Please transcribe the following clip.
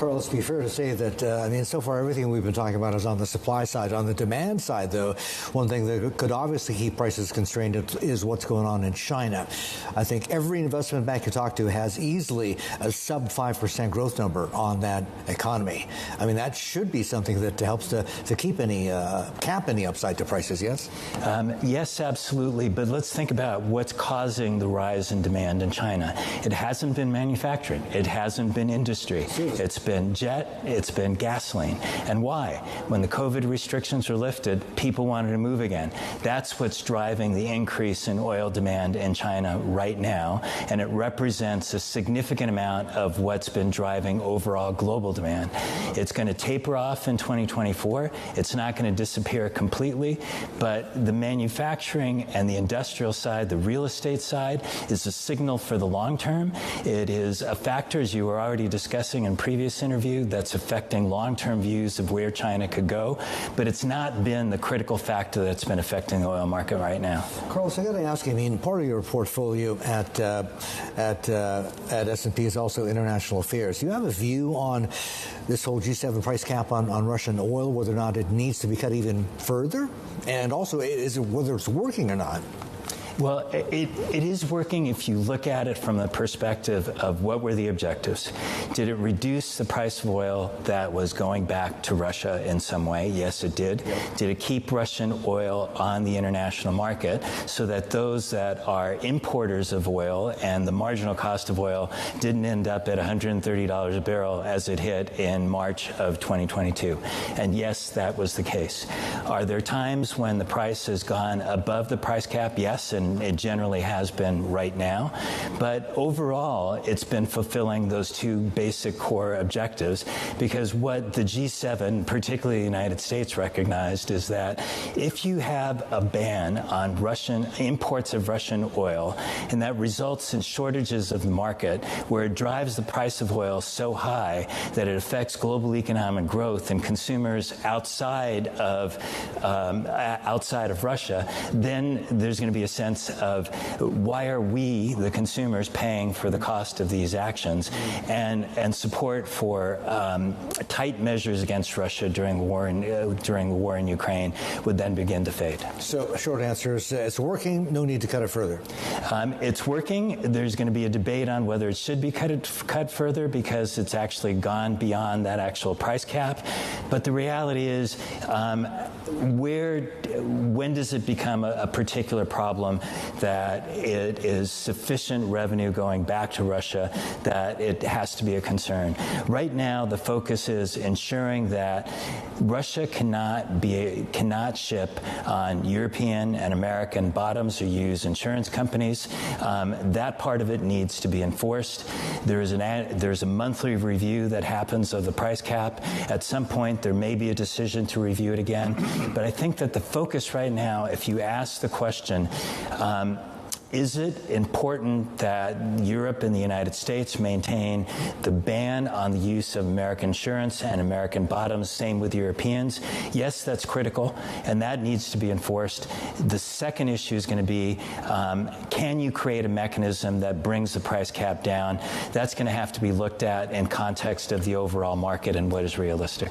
Carl, let's be fair to say that, I mean, so far everything we've been talking about is on the supply side. On the demand side, though, one thing that could obviously keep prices constrained is what's going on in China. I think every investment bank you talk to has easily a sub 5% growth number on that economy. I mean, that should be something that helps to keep cap any upside to prices, yes? Yes, absolutely. But let's think about what's causing the rise in demand in China. It hasn't been manufacturing. It hasn't been industry. It's been jet. It's been gasoline. And why? When the COVID restrictions were lifted, people wanted to move again. That's what's driving the increase in oil demand in China right now. And it represents a significant amount of what's been driving overall global demand. It's going to taper off in 2024. It's not going to disappear completely. But the manufacturing and the industrial side, the real estate side, is a signal for the long term. It is a factor, as you were already discussing in previous interview, that's affecting long-term views of where China could go. But it's not been the critical factor that's been affecting the oil market right now. Carlos, I got to ask you, I mean, part of your portfolio at S&P is also international affairs. Do you have a view on this whole G7 price cap on Russian oil, whether or not it needs to be cut even further? And also, whether it's working or not? Well, it is working if you look at it from the perspective of what were the objectives. Did it reduce the price of oil that was going back to Russia in some way? Yes, it did. Yep. Did it keep Russian oil on the international market so that those that are importers of oil and the marginal cost of oil didn't end up at $130 a barrel as it hit in March of 2022? And yes, that was the case. Are there times when the price has gone above the price cap? Yes, and it generally has been right now. But overall, it's been fulfilling those two basic core objectives, because what the G7, particularly the United States, recognized is that if you have a ban on Russian imports of Russian oil, and that results in shortages of the market, where it drives the price of oil so high that it affects global economic growth and consumers outside of Russia, then there's going to be a sense of why are we, the consumers, paying for the cost of these actions, and support for tight measures against Russia during the war in Ukraine would then begin to fade. So, short answer is it's working. No need to cut it further. It's working. There's going to be a debate on whether it should be cut further, because it's actually gone beyond that actual price cap. But the reality is, when does it become a particular problem that it is sufficient revenue going back to Russia that it has to be a concern? Right now, the focus is ensuring that Russia cannot ship on European and American bottoms or use insurance companies. That part of it needs to be enforced. There's a monthly review that happens of the price cap. At some point, there may be a decision to review it again. But I think that the focus right now, if you ask the question, is it important that Europe and the United States maintain the ban on the use of American insurance and American bottoms, same with Europeans? Yes, that's critical, and that needs to be enforced. The second issue is going to be, can you create a mechanism that brings the price cap down? That's going to have to be looked at in context of the overall market and what is realistic.